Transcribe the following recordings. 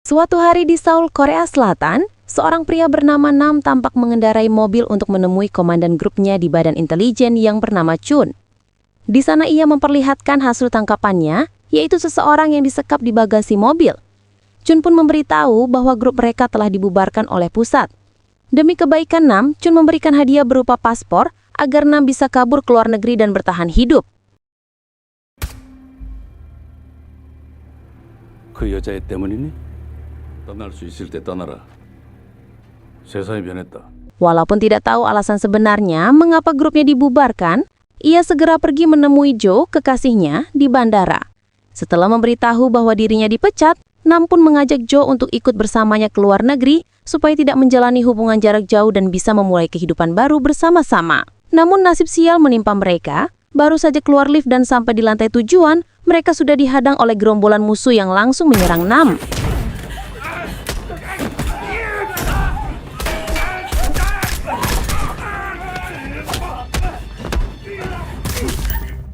Suatu hari di Seoul, Korea Selatan, seorang pria bernama Nam tampak mengendarai mobil untuk menemui komandan grupnya di Badan Intelijen yang bernama Chun. Di sana ia memperlihatkan hasil tangkapannya, yaitu seseorang yang disekap di bagasi mobil. Chun pun memberitahu bahwa grup mereka telah dibubarkan oleh pusat. Demi kebaikan Nam, Chun memberikan hadiah berupa paspor agar Nam bisa kabur ke luar negeri dan bertahan hidup. 그 여자애 때문이니? 떠날 수 있을 때 떠나라. 세상이 변했다. Walaupun tidak tahu alasan sebenarnya mengapa grupnya dibubarkan, ia segera pergi menemui Jo, kekasihnya, di bandara. Setelah memberitahu bahwa dirinya dipecat, Nam pun mengajak Jo untuk ikut bersamanya ke luar negeri supaya tidak menjalani hubungan jarak jauh dan bisa memulai kehidupan baru bersama-sama. Namun nasib sial menimpa mereka. Baru saja keluar lift dan sampai di lantai tujuan, mereka sudah dihadang oleh gerombolan musuh yang langsung menyerang Nam.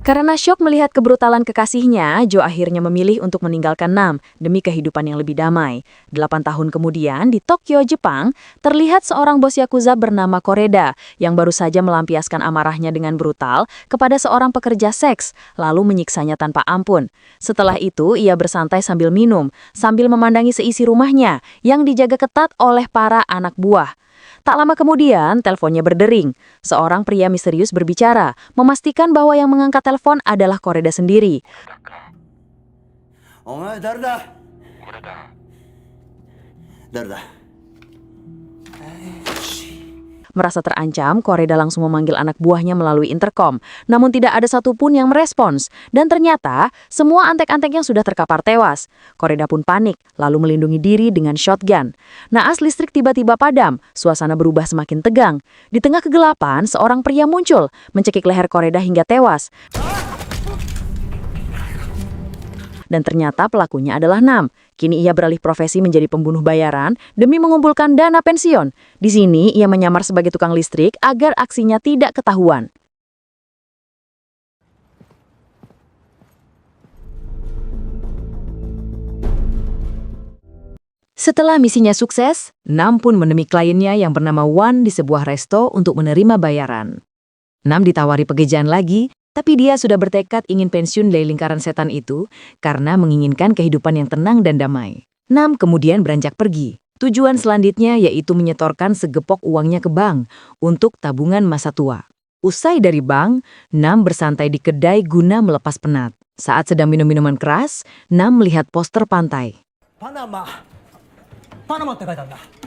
Karena syok melihat kebrutalan kekasihnya, Jo akhirnya memilih untuk meninggalkan Nam demi kehidupan yang lebih damai. 8 tahun kemudian, di Tokyo, Jepang, terlihat seorang bos Yakuza bernama Koreda yang baru saja melampiaskan amarahnya dengan brutal kepada seorang pekerja seks, lalu menyiksanya tanpa ampun. Setelah itu, ia bersantai sambil minum, sambil memandangi seisi rumahnya yang dijaga ketat oleh para anak buah. Tak lama kemudian, teleponnya berdering. Seorang pria misterius berbicara, memastikan bahwa yang mengangkat telepon adalah Koreda sendiri. 오마이 다르다. 다르다. Merasa terancam, Koreda langsung memanggil anak buahnya melalui intercom. Namun tidak ada satupun yang merespons. Dan ternyata, semua antek-anteknya sudah terkapar tewas. Koreda pun panik, lalu melindungi diri dengan shotgun. Naas listrik tiba-tiba padam, suasana berubah semakin tegang. Di tengah kegelapan, seorang pria muncul, mencekik leher Koreda hingga tewas. Dan ternyata pelakunya adalah Nam. Kini ia beralih profesi menjadi pembunuh bayaran demi mengumpulkan dana pensiun. Di sini ia menyamar sebagai tukang listrik agar aksinya tidak ketahuan. Setelah misinya sukses, Nam pun menemui kliennya yang bernama Wan di sebuah resto untuk menerima bayaran. Nam ditawari pekerjaan lagi, tapi dia sudah bertekad ingin pensiun dari lingkaran setan itu karena menginginkan kehidupan yang tenang dan damai. Nam kemudian beranjak pergi. Tujuan selanjutnya yaitu menyetorkan segepok uangnya ke bank untuk tabungan masa tua. Usai dari bank, Nam bersantai di kedai guna melepas penat. Saat sedang minum minuman keras, Nam melihat poster pantai. Panamaって書いてあるんだ.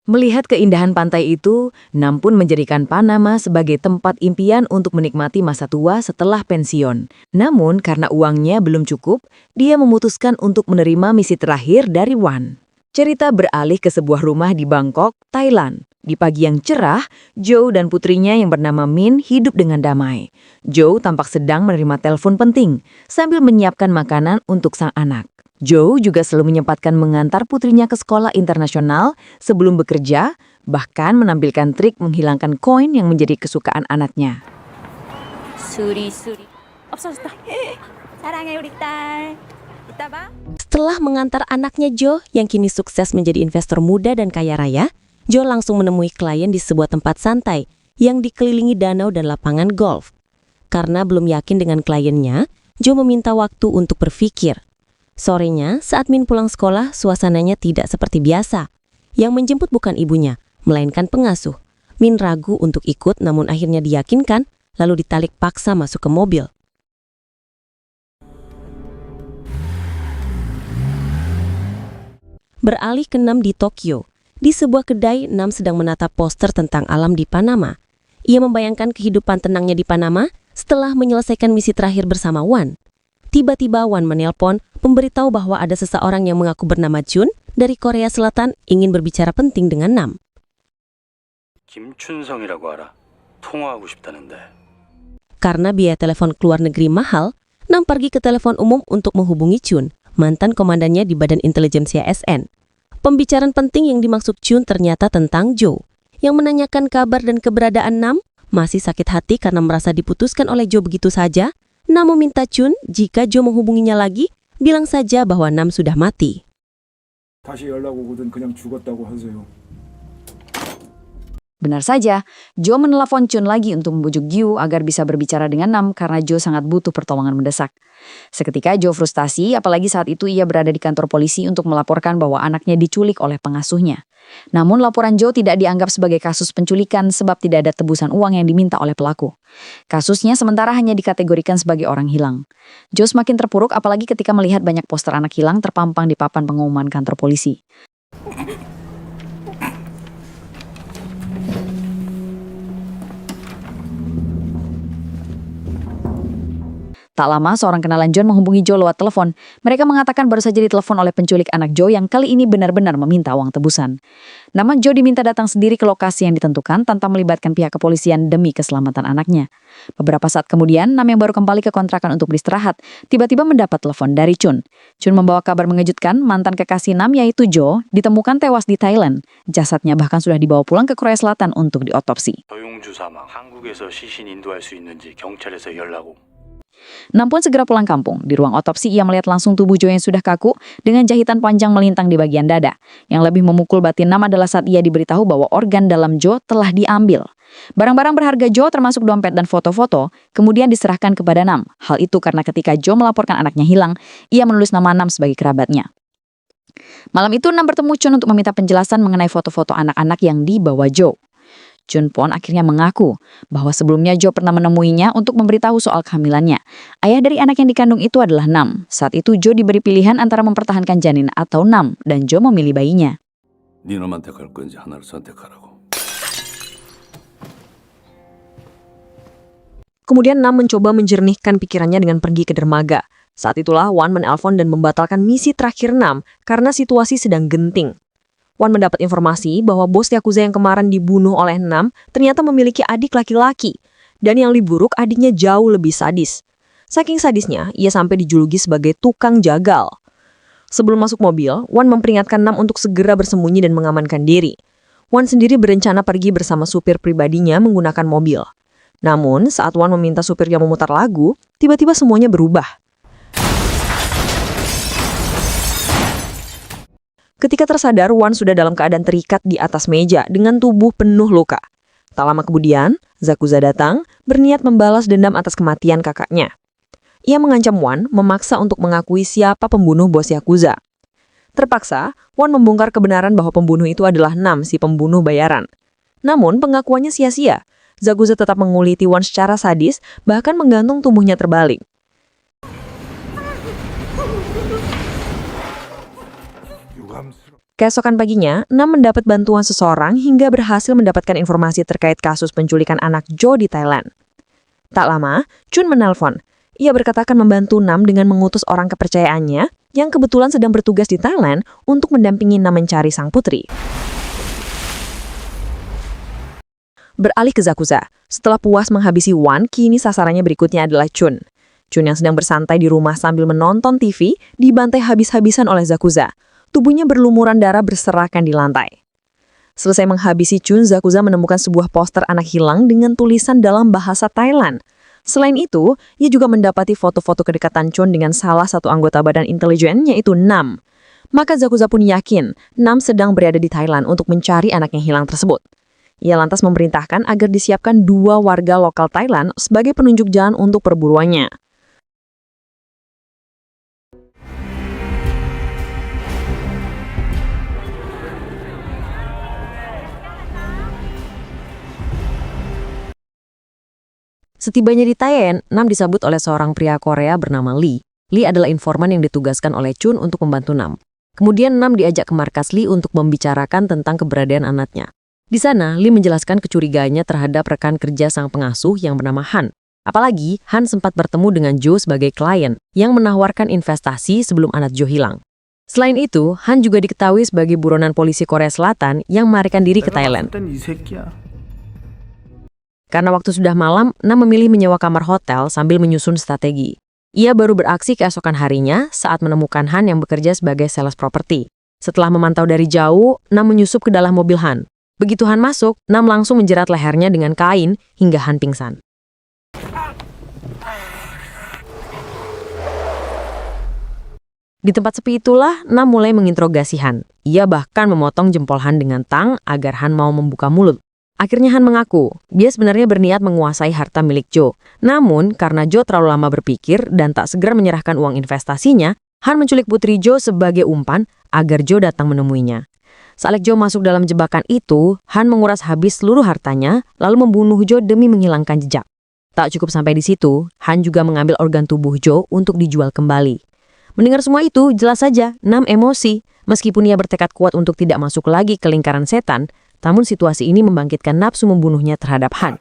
Melihat keindahan pantai itu, Nam pun menjadikan Panama sebagai tempat impian untuk menikmati masa tua setelah pensiun. Namun, karena uangnya belum cukup, dia memutuskan untuk menerima misi terakhir dari Wan. Cerita beralih ke sebuah rumah di Bangkok, Thailand. Di pagi yang cerah, Joe dan putrinya yang bernama Min hidup dengan damai. Joe tampak sedang menerima telepon penting, sambil menyiapkan makanan untuk sang anak. Joe juga selalu menyempatkan mengantar putrinya ke sekolah internasional sebelum bekerja, bahkan menampilkan trik menghilangkan koin yang menjadi kesukaan anaknya. Setelah mengantar anaknya Joe yang kini sukses menjadi investor muda dan kaya raya, Joe langsung menemui klien di sebuah tempat santai yang dikelilingi danau dan lapangan golf. Karena belum yakin dengan kliennya, Joe meminta waktu untuk berpikir. Sorenya, saat Min pulang sekolah, suasananya tidak seperti biasa. Yang menjemput bukan ibunya, melainkan pengasuh. Min ragu untuk ikut, namun akhirnya diyakinkan, lalu ditarik paksa masuk ke mobil. Beralih ke Nam di Tokyo. Di sebuah kedai, Nam sedang menatap poster tentang alam di Panama. Ia membayangkan kehidupan tenangnya di Panama setelah menyelesaikan misi terakhir bersama Wan. Tiba-tiba Wan menelpon, memberitahu bahwa ada seseorang yang mengaku bernama Chun dari Korea Selatan ingin berbicara penting dengan Nam. 김춘성이라고 알아. 통화하고 싶다는데. Karena biaya telepon ke luar negeri mahal, Nam pergi ke telepon umum untuk menghubungi Chun, mantan komandannya di Badan Intelijen ASN. Pembicaraan penting yang dimaksud Chun ternyata tentang Joe, yang menanyakan kabar dan keberadaan Nam, masih sakit hati karena merasa diputuskan oleh Joe begitu saja. Nam meminta Chun jika Joe menghubunginya lagi, bilang saja bahwa Nam sudah mati. 다시 연락 오거든 그냥 죽었다고 하세요. Benar saja, Jo menelpon Chun lagi untuk membujuk Gyu agar bisa berbicara dengan Nam karena Jo sangat butuh pertolongan mendesak. Seketika Jo frustasi, apalagi saat itu ia berada di kantor polisi untuk melaporkan bahwa anaknya diculik oleh pengasuhnya. Namun laporan Jo tidak dianggap sebagai kasus penculikan sebab tidak ada tebusan uang yang diminta oleh pelaku. Kasusnya sementara hanya dikategorikan sebagai orang hilang. Jo semakin terpuruk apalagi ketika melihat banyak poster anak hilang terpampang di papan pengumuman kantor polisi. Tak lama, seorang kenalan John menghubungi Jo lewat telepon. Mereka mengatakan baru saja ditelepon oleh penculik anak Jo yang kali ini benar-benar meminta uang tebusan. Namun Jo diminta datang sendiri ke lokasi yang ditentukan tanpa melibatkan pihak kepolisian demi keselamatan anaknya. Beberapa saat kemudian, Nam yang baru kembali ke kontrakan untuk beristirahat, tiba-tiba mendapat telepon dari Chun. Chun membawa kabar mengejutkan, mantan kekasih Nam yaitu Jo ditemukan tewas di Thailand. Jasadnya bahkan sudah dibawa pulang ke Korea Selatan untuk diotopsi. 서용주 사망, 한국에서 시신 인도할 수 있는지 경찰에서 연락 오. Nam pun segera pulang kampung. Di ruang otopsi ia melihat langsung tubuh Jo yang sudah kaku dengan jahitan panjang melintang di bagian dada. Yang lebih memukul batin Nam adalah saat ia diberitahu bahwa organ dalam Jo telah diambil. Barang-barang berharga Jo termasuk dompet dan foto-foto kemudian diserahkan kepada Nam. Hal itu karena ketika Jo melaporkan anaknya hilang, ia menulis nama Nam sebagai kerabatnya. Malam itu Nam bertemu Chun untuk meminta penjelasan mengenai foto-foto anak-anak yang dibawa Jo. Chun pun akhirnya mengaku bahwa sebelumnya Jo pernah menemuinya untuk memberitahu soal kehamilannya. Ayah dari anak yang dikandung itu adalah Nam. Saat itu Jo diberi pilihan antara mempertahankan janin atau Nam, dan Jo memilih bayinya. 네 놈한테 갈 건지 하나를 선택하라고. Kemudian Nam mencoba menjernihkan pikirannya dengan pergi ke dermaga. Saat itulah Wan menelpon dan membatalkan misi terakhir Nam karena situasi sedang genting. Wan mendapat informasi bahwa bos Yakuza yang kemarin dibunuh oleh Nam ternyata memiliki adik laki-laki. Dan yang lebih buruk, adiknya jauh lebih sadis. Saking sadisnya, ia sampai dijuluki sebagai tukang jagal. Sebelum masuk mobil, Wan memperingatkan Nam untuk segera bersembunyi dan mengamankan diri. Wan sendiri berencana pergi bersama supir pribadinya menggunakan mobil. Namun, saat Wan meminta supirnya memutar lagu, tiba-tiba semuanya berubah. Ketika tersadar, Wan sudah dalam keadaan terikat di atas meja dengan tubuh penuh luka. Tak lama kemudian, Zakuza datang, berniat membalas dendam atas kematian kakaknya. Ia mengancam Wan memaksa untuk mengakui siapa pembunuh bos Yakuza. Terpaksa, Wan membongkar kebenaran bahwa pembunuh itu adalah Nam, si pembunuh bayaran. Namun, pengakuannya sia-sia. Zakuza tetap menguliti Wan secara sadis, bahkan menggantung tubuhnya terbalik. Keesokan paginya, Nam mendapat bantuan seseorang hingga berhasil mendapatkan informasi terkait kasus penculikan anak Jo di Thailand. Tak lama, Chun menelpon. Ia berkata akan membantu Nam dengan mengutus orang kepercayaannya yang kebetulan sedang bertugas di Thailand untuk mendampingi Nam mencari sang putri. Beralih ke Zakuza. Setelah puas menghabisi Wan, kini sasarannya berikutnya adalah Chun. Chun yang sedang bersantai di rumah sambil menonton TV dibantai habis-habisan oleh Zakuza. Tubuhnya berlumuran darah berserakan di lantai. Selesai menghabisi Chun, Zakuza menemukan sebuah poster anak hilang dengan tulisan dalam bahasa Thailand. Selain itu, ia juga mendapati foto-foto kedekatan Chun dengan salah satu anggota badan intelijen yaitu Nam. Maka Zakuza pun yakin Nam sedang berada di Thailand untuk mencari anak yang hilang tersebut. Ia lantas memerintahkan agar disiapkan 2 warga lokal Thailand sebagai penunjuk jalan untuk perburuannya. Setibanya di Thailand, Nam disambut oleh seorang pria Korea bernama Lee. Lee adalah informan yang ditugaskan oleh Chun untuk membantu Nam. Kemudian Nam diajak ke markas Lee untuk membicarakan tentang keberadaan anaknya. Di sana, Lee menjelaskan kecurigaannya terhadap rekan kerja sang pengasuh yang bernama Han. Apalagi, Han sempat bertemu dengan Jo sebagai klien yang menawarkan investasi sebelum anak Jo hilang. Selain itu, Han juga diketahui sebagai buronan polisi Korea Selatan yang melarikan diri ke Thailand. Karena waktu sudah malam, Nam memilih menyewa kamar hotel sambil menyusun strategi. Ia baru beraksi keesokan harinya saat menemukan Han yang bekerja sebagai sales properti. Setelah memantau dari jauh, Nam menyusup ke dalam mobil Han. Begitu Han masuk, Nam langsung menjerat lehernya dengan kain hingga Han pingsan. Di tempat sepi itulah Nam mulai menginterogasi Han. Ia bahkan memotong jempol Han dengan tang agar Han mau membuka mulut. Akhirnya Han mengaku, dia sebenarnya berniat menguasai harta milik Joe. Namun, karena Joe terlalu lama berpikir dan tak segera menyerahkan uang investasinya, Han menculik putri Joe sebagai umpan agar Joe datang menemuinya. Saat Joe masuk dalam jebakan itu, Han menguras habis seluruh hartanya, lalu membunuh Joe demi menghilangkan jejak. Tak cukup sampai di situ, Han juga mengambil organ tubuh Joe untuk dijual kembali. Mendengar semua itu, jelas saja Nam emosi. Meskipun ia bertekad kuat untuk tidak masuk lagi ke lingkaran setan, namun situasi ini membangkitkan nafsu membunuhnya terhadap Han.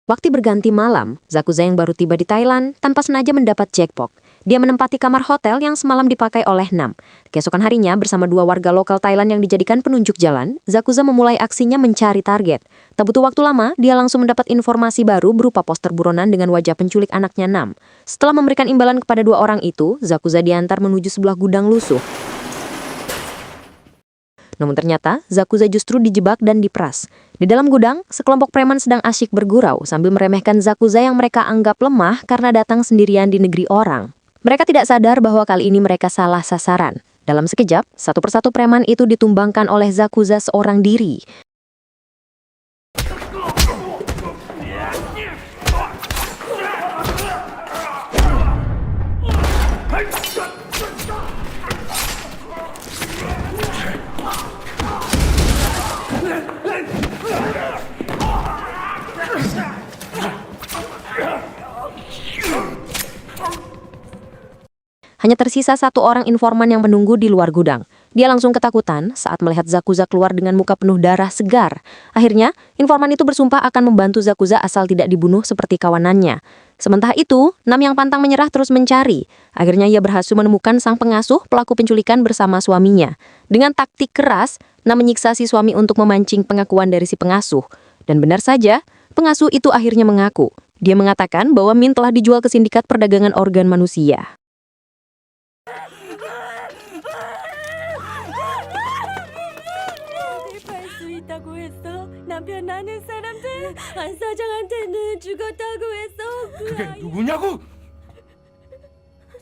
Waktu berganti malam, Zakuza yang baru tiba di Thailand tanpa sengaja mendapat jackpot. Dia menempati kamar hotel yang semalam dipakai oleh Nam. Keesokan harinya, bersama 2 warga lokal Thailand yang dijadikan penunjuk jalan, Zakuza memulai aksinya mencari target. Tak butuh waktu lama, dia langsung mendapat informasi baru berupa poster buronan dengan wajah penculik anaknya Nam. Setelah memberikan imbalan kepada 2 orang itu, Zakuza diantar menuju sebuah gudang lusuh. Namun ternyata, Zakuza justru dijebak dan diperas. Di dalam gudang, sekelompok preman sedang asyik bergurau sambil meremehkan Zakuza yang mereka anggap lemah karena datang sendirian di negeri orang. Mereka tidak sadar bahwa kali ini mereka salah sasaran. Dalam sekejap, satu persatu preman itu ditumbangkan oleh Zakuza seorang diri. Hanya tersisa 1 orang informan yang menunggu di luar gudang. Dia langsung ketakutan saat melihat Zakuza keluar dengan muka penuh darah segar. Akhirnya, informan itu bersumpah akan membantu Zakuza asal tidak dibunuh seperti kawanannya. Sementara itu, Nam yang pantang menyerah terus mencari. Akhirnya ia berhasil menemukan sang pengasuh pelaku penculikan bersama suaminya. Dengan taktik keras, Nam menyiksa si suami untuk memancing pengakuan dari si pengasuh. Dan benar saja, pengasuh itu akhirnya mengaku. Dia mengatakan bahwa Min telah dijual ke sindikat perdagangan organ manusia. 남편 아는 사람들 안 사장한테는 죽었다고 했어. 그게 누구냐고?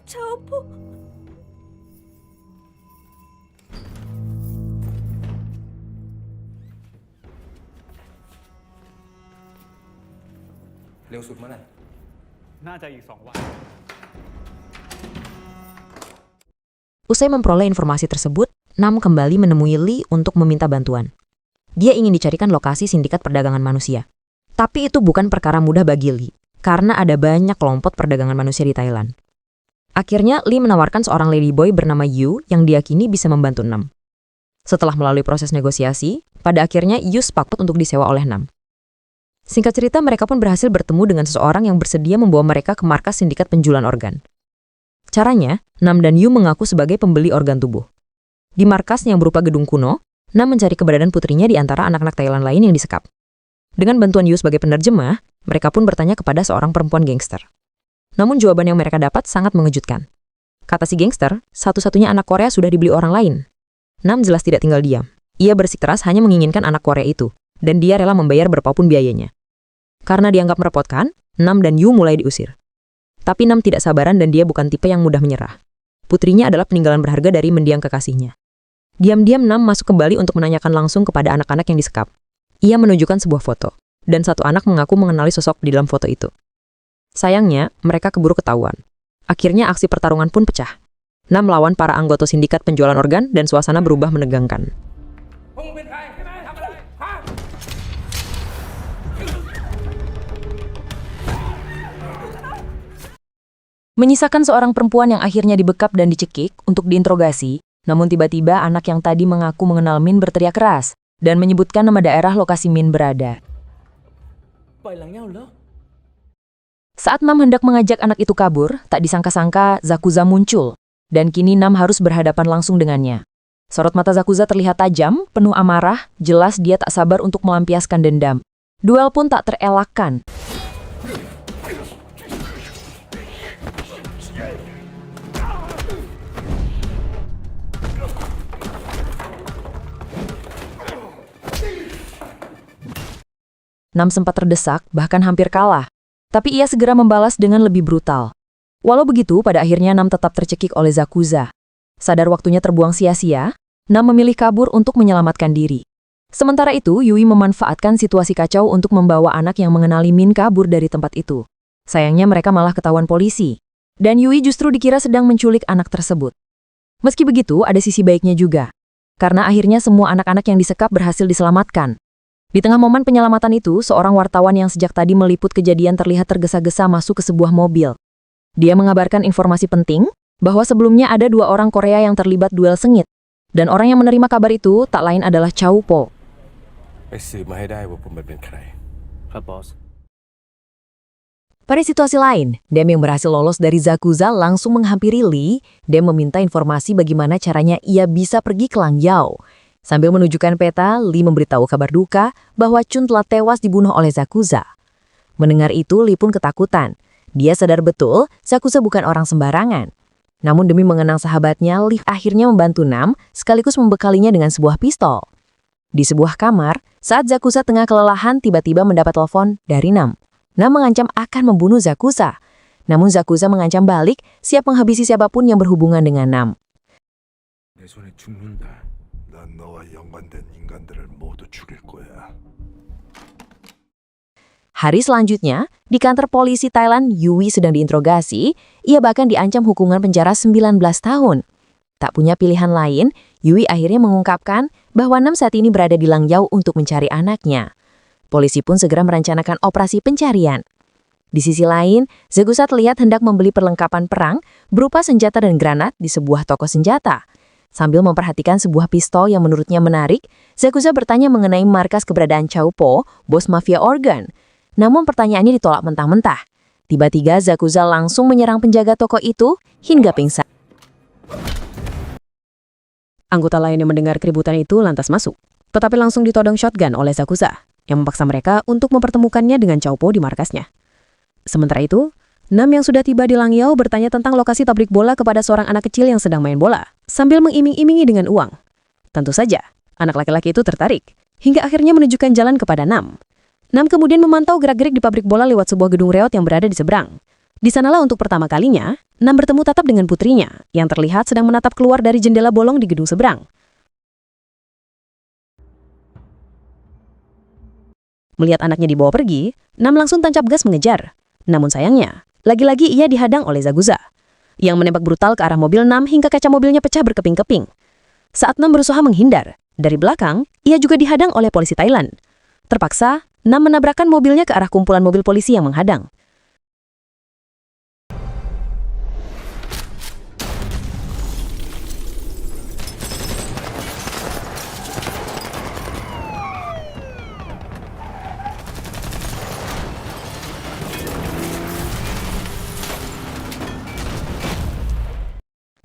차오포. Usai memperoleh informasi tersebut, Nam kembali menemui Lee untuk meminta bantuan. Dia ingin dicarikan lokasi sindikat perdagangan manusia. Tapi itu bukan perkara mudah bagi Lee, karena ada banyak kelompok perdagangan manusia di Thailand. Akhirnya, Lee menawarkan seorang ladyboy bernama Yu yang diyakini bisa membantu Nam. Setelah melalui proses negosiasi, pada akhirnya Yu sepakat untuk disewa oleh Nam. Singkat cerita, mereka pun berhasil bertemu dengan seseorang yang bersedia membawa mereka ke markas sindikat penjualan organ. Caranya, Nam dan Yu mengaku sebagai pembeli organ tubuh. Di markas yang berupa gedung kuno, Nam mencari keberadaan putrinya di antara anak-anak Thailand lain yang disekap. Dengan bantuan Yu sebagai penerjemah, mereka pun bertanya kepada seorang perempuan gangster. Namun jawaban yang mereka dapat sangat mengejutkan. Kata si gangster, satu-satunya anak Korea sudah dibeli orang lain. Nam jelas tidak tinggal diam. Ia bersikeras hanya menginginkan anak Korea itu, dan dia rela membayar berapapun biayanya. Karena dianggap merepotkan, Nam dan Yu mulai diusir. Tapi Nam tidak sabaran dan dia bukan tipe yang mudah menyerah. Putrinya adalah peninggalan berharga dari mendiang kekasihnya. Diam-diam Nam masuk kembali untuk menanyakan langsung kepada anak-anak yang disekap. Ia menunjukkan sebuah foto, dan satu anak mengaku mengenali sosok di dalam foto itu. Sayangnya, mereka keburu ketahuan. Akhirnya aksi pertarungan pun pecah. Nam melawan para anggota sindikat penjualan organ dan suasana berubah menegangkan. Menyisakan seorang perempuan yang akhirnya dibekap dan dicekik untuk diinterogasi, namun tiba-tiba anak yang tadi mengaku mengenal Min berteriak keras dan menyebutkan nama daerah lokasi Min berada. Saat Nam hendak mengajak anak itu kabur, tak disangka-sangka Zakuza muncul, dan kini Nam harus berhadapan langsung dengannya. Sorot mata Zakuza terlihat tajam, penuh amarah, jelas dia tak sabar untuk melampiaskan dendam. Duel pun tak terelakkan. Nam sempat terdesak, bahkan hampir kalah. Tapi ia segera membalas dengan lebih brutal. Walau begitu, pada akhirnya Nam tetap tercekik oleh Zakuza. Sadar waktunya terbuang sia-sia, Nam memilih kabur untuk menyelamatkan diri. Sementara itu, Yui memanfaatkan situasi kacau untuk membawa anak yang mengenali Min kabur dari tempat itu. Sayangnya mereka malah ketahuan polisi. Dan Yui justru dikira sedang menculik anak tersebut. Meski begitu, ada sisi baiknya juga. Karena akhirnya semua anak-anak yang disekap berhasil diselamatkan. Di tengah momen penyelamatan itu, seorang wartawan yang sejak tadi meliput kejadian terlihat tergesa-gesa masuk ke sebuah mobil. Dia mengabarkan informasi penting, bahwa sebelumnya ada 2 orang Korea yang terlibat duel sengit. Dan orang yang menerima kabar itu tak lain adalah Chow Po. ไปสืบมาให้ได้ว่าผมเป็นใครครับบอส Pada situasi lain, Dem yang berhasil lolos dari Zakuza langsung menghampiri Lee dan meminta informasi bagaimana caranya ia bisa pergi ke Langyao. Sambil menunjukkan peta, Lee memberitahu kabar duka bahwa Chun telah tewas dibunuh oleh Zakuza. Mendengar itu, Lee pun ketakutan. Dia sadar betul Zakuza bukan orang sembarangan. Namun demi mengenang sahabatnya, Lee akhirnya membantu Nam sekaligus membekalinya dengan sebuah pistol. Di sebuah kamar, saat Zakuza tengah kelelahan tiba-tiba mendapat telepon dari Nam. Nam mengancam akan membunuh Zakuza. Namun Zakuza mengancam balik siap menghabisi siapapun yang berhubungan dengan Nam. 내 손에 죽는다. 난 너와 연관된 인간들을 모두 죽일 거야. Hari selanjutnya, di kantor polisi Thailand, Yui sedang diinterogasi. Ia bahkan diancam hukuman penjara 19 tahun. Tak punya pilihan lain, Yui akhirnya mengungkapkan bahwa Nam saat ini berada di Langyao untuk mencari anaknya. Polisi pun segera merencanakan operasi pencarian. Di sisi lain, Zakuza terlihat hendak membeli perlengkapan perang berupa senjata dan granat di sebuah toko senjata. Sambil memperhatikan sebuah pistol yang menurutnya menarik, Zakuza bertanya mengenai markas keberadaan Chow Po, bos mafia organ. Namun pertanyaannya ditolak mentah-mentah. Tiba-tiba Zakuza langsung menyerang penjaga toko itu hingga pingsan. Anggota lain yang mendengar keributan itu lantas masuk, tetapi langsung ditodong shotgun oleh Zakuza, yang memaksa mereka untuk mempertemukannya dengan Chow Po di markasnya. Sementara itu, Nam yang sudah tiba di Langyao bertanya tentang lokasi pabrik bola kepada seorang anak kecil yang sedang main bola, sambil mengiming-imingi dengan uang. Tentu saja, anak laki-laki itu tertarik, hingga akhirnya menunjukkan jalan kepada Nam. Nam kemudian memantau gerak-gerik di pabrik bola lewat sebuah gedung reot yang berada di seberang. Di sanalah untuk pertama kalinya, Nam bertemu tatap dengan putrinya, yang terlihat sedang menatap keluar dari jendela bolong di gedung seberang. Melihat anaknya dibawa pergi, Nam langsung tancap gas mengejar. Namun sayangnya, lagi-lagi ia dihadang oleh Zakuza, yang menembak brutal ke arah mobil Nam hingga kaca mobilnya pecah berkeping-keping. Saat Nam berusaha menghindar, dari belakang, ia juga dihadang oleh polisi Thailand. Terpaksa, Nam menabrakkan mobilnya ke arah kumpulan mobil polisi yang menghadang.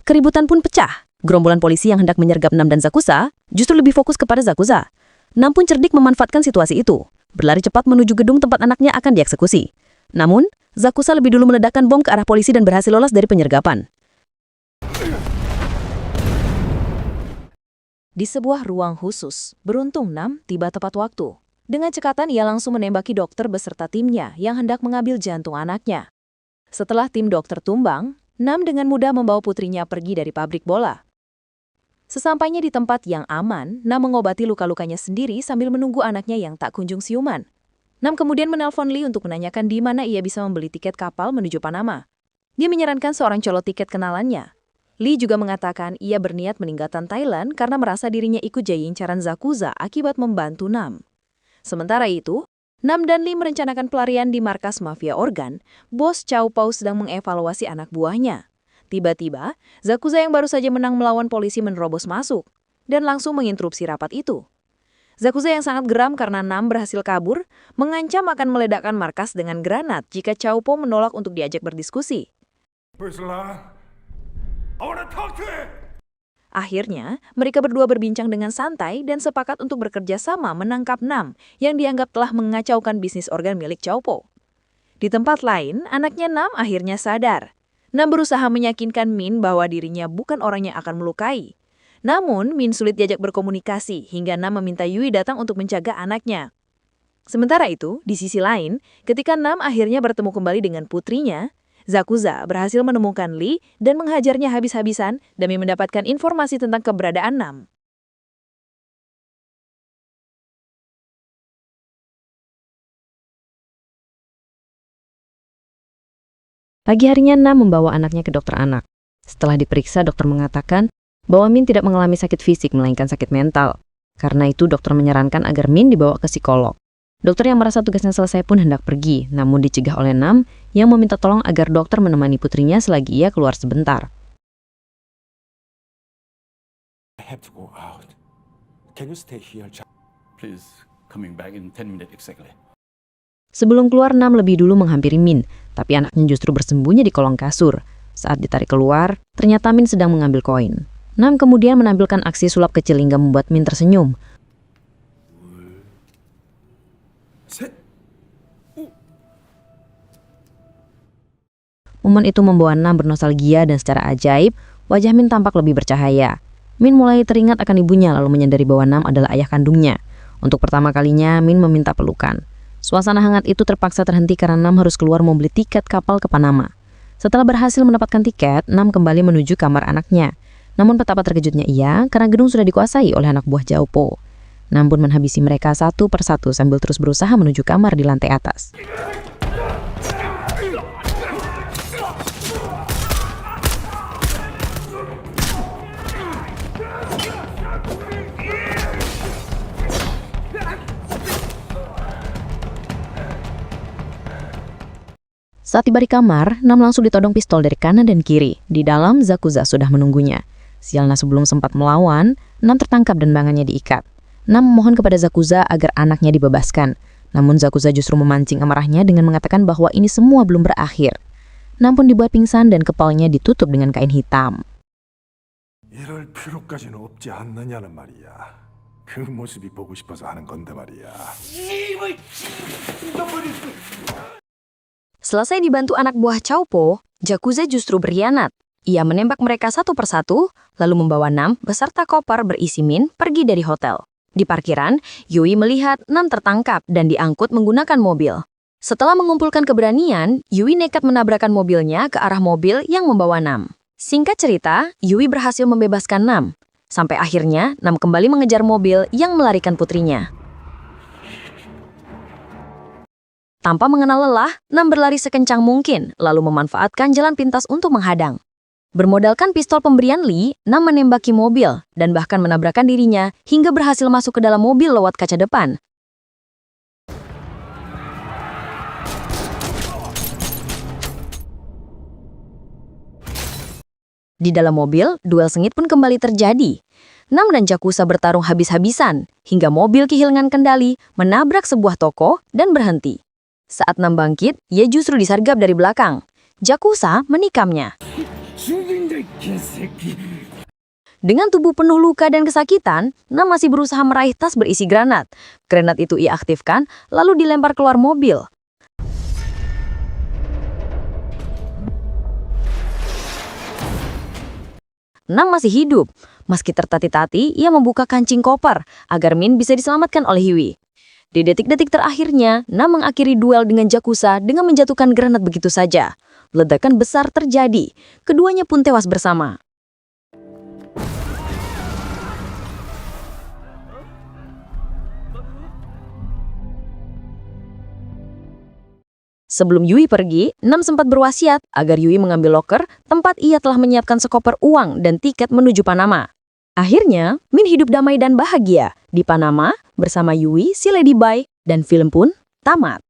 Keributan pun pecah. Gerombolan polisi yang hendak menyergap Nam dan Zakuza justru lebih fokus kepada Zakuza. Nam pun cerdik memanfaatkan situasi itu, berlari cepat menuju gedung tempat anaknya akan dieksekusi. Namun, Zakuza lebih dulu meledakkan bom ke arah polisi dan berhasil lolos dari penyergapan. Di sebuah ruang khusus, beruntung Nam tiba tepat waktu. Dengan cekatan ia langsung menembaki dokter beserta timnya yang hendak mengambil jantung anaknya. Setelah tim dokter tumbang, Nam dengan mudah membawa putrinya pergi dari pabrik bola. Sesampainya di tempat yang aman, Nam mengobati luka-lukanya sendiri sambil menunggu anaknya yang tak kunjung siuman. Nam kemudian menelpon Lee untuk menanyakan di mana ia bisa membeli tiket kapal menuju Panama. Dia menyarankan seorang colo tiket kenalannya. Lee juga mengatakan ia berniat meninggalkan Thailand karena merasa dirinya ikut jadi incaran Zakuza akibat membantu Nam. Sementara itu, Nam dan Lee merencanakan pelarian di markas mafia organ. Bos Chow Po sedang mengevaluasi anak buahnya. Tiba-tiba, Zakuza yang baru saja menang melawan polisi menerobos masuk dan langsung menginterupsi rapat itu. Zakuza yang sangat geram karena Nam berhasil kabur, mengancam akan meledakkan markas dengan granat jika Chow Po menolak untuk diajak berdiskusi. Akhirnya, mereka berdua berbincang dengan santai dan sepakat untuk bekerja sama menangkap Nam yang dianggap telah mengacaukan bisnis organ milik Chow Po. Di tempat lain, anaknya Nam akhirnya sadar. Nam berusaha meyakinkan Min bahwa dirinya bukan orang yang akan melukai. Namun, Min sulit diajak berkomunikasi hingga Nam meminta Yui datang untuk menjaga anaknya. Sementara itu, di sisi lain, ketika Nam akhirnya bertemu kembali dengan putrinya, Zakuza berhasil menemukan Lee dan menghajarnya habis-habisan demi mendapatkan informasi tentang keberadaan Nam. Pagi harinya Nam membawa anaknya ke dokter anak. Setelah diperiksa, dokter mengatakan bahwa Min tidak mengalami sakit fisik melainkan sakit mental. Karena itu dokter menyarankan agar Min dibawa ke psikolog. Dokter yang merasa tugasnya selesai pun hendak pergi, namun dicegah oleh Nam yang meminta tolong agar dokter menemani putrinya selagi ia keluar sebentar. I have to go out. Can you stay here? Please, coming back in 10 minutes exactly. Sebelum keluar, Nam lebih dulu menghampiri Min, tapi anaknya justru bersembunyi di kolong kasur. Saat ditarik keluar, ternyata Min sedang mengambil koin. Nam kemudian menampilkan aksi sulap kecil hingga membuat Min tersenyum. Momen itu membawa Nam bernostalgia dan secara ajaib, wajah Min tampak lebih bercahaya. Min mulai teringat akan ibunya lalu menyadari bahwa Nam adalah ayah kandungnya. Untuk pertama kalinya, Min meminta pelukan. Suasana hangat itu terpaksa terhenti karena Nam harus keluar membeli tiket kapal ke Panama. Setelah berhasil mendapatkan tiket, Nam kembali menuju kamar anaknya. Namun betapa terkejutnya ia karena gedung sudah dikuasai oleh anak buah Jaupo. Nam pun menghabisi mereka satu persatu sambil terus berusaha menuju kamar di lantai atas. Saat tiba di kamar, Nam langsung ditodong pistol dari kanan dan kiri. Di dalam, Zakuza sudah menunggunya. Sialnya sebelum sempat melawan, Nam tertangkap dan tangannya diikat. Nam memohon kepada Zakuza agar anaknya dibebaskan. Namun Zakuza justru memancing amarahnya dengan mengatakan bahwa ini semua belum berakhir. Nam pun dibuat pingsan dan kepalanya ditutup dengan kain hitam. 이럴 필요까지는 없지 않느냐는 말이야. 그 모습이 보고 싶어서 하는 건데 말이야. Selesai dibantu anak buah Jaupo, Zakuza justru berkhianat. Ia menembak mereka satu persatu, lalu membawa Nam beserta koper berisi Min pergi dari hotel. Di parkiran, Yui melihat Nam tertangkap dan diangkut menggunakan mobil. Setelah mengumpulkan keberanian, Yui nekat menabrakkan mobilnya ke arah mobil yang membawa Nam. Singkat cerita, Yui berhasil membebaskan Nam. Sampai akhirnya, Nam kembali mengejar mobil yang melarikan putrinya. Tanpa mengenal lelah, Nam berlari sekencang mungkin, lalu memanfaatkan jalan pintas untuk menghadang. Bermodalkan pistol pemberian Lee, Nam menembaki mobil dan bahkan menabrakkan dirinya hingga berhasil masuk ke dalam mobil lewat kaca depan. Di dalam mobil, duel sengit pun kembali terjadi. Nam dan Zakuza bertarung habis-habisan, hingga mobil kehilangan kendali, menabrak sebuah toko, dan berhenti. Saat Nam bangkit, ia justru disergap dari belakang. Zakuza menikamnya. Dengan tubuh penuh luka dan kesakitan, Nam masih berusaha meraih tas berisi granat. Granat itu ia aktifkan, lalu dilempar keluar mobil. Nam masih hidup. Meski tertati-tati, ia membuka kancing koper agar Min bisa diselamatkan oleh Yui. Di detik-detik terakhirnya, Nam mengakhiri duel dengan Zakuza dengan menjatuhkan granat begitu saja. Ledakan besar terjadi. Keduanya pun tewas bersama. Sebelum Yui pergi, Nam sempat berwasiat agar Yui mengambil loker tempat ia telah menyiapkan sekoper uang dan tiket menuju Panama. Akhirnya, Min hidup damai dan bahagia di Panama bersama Yui, si Ladyboy, dan film pun tamat.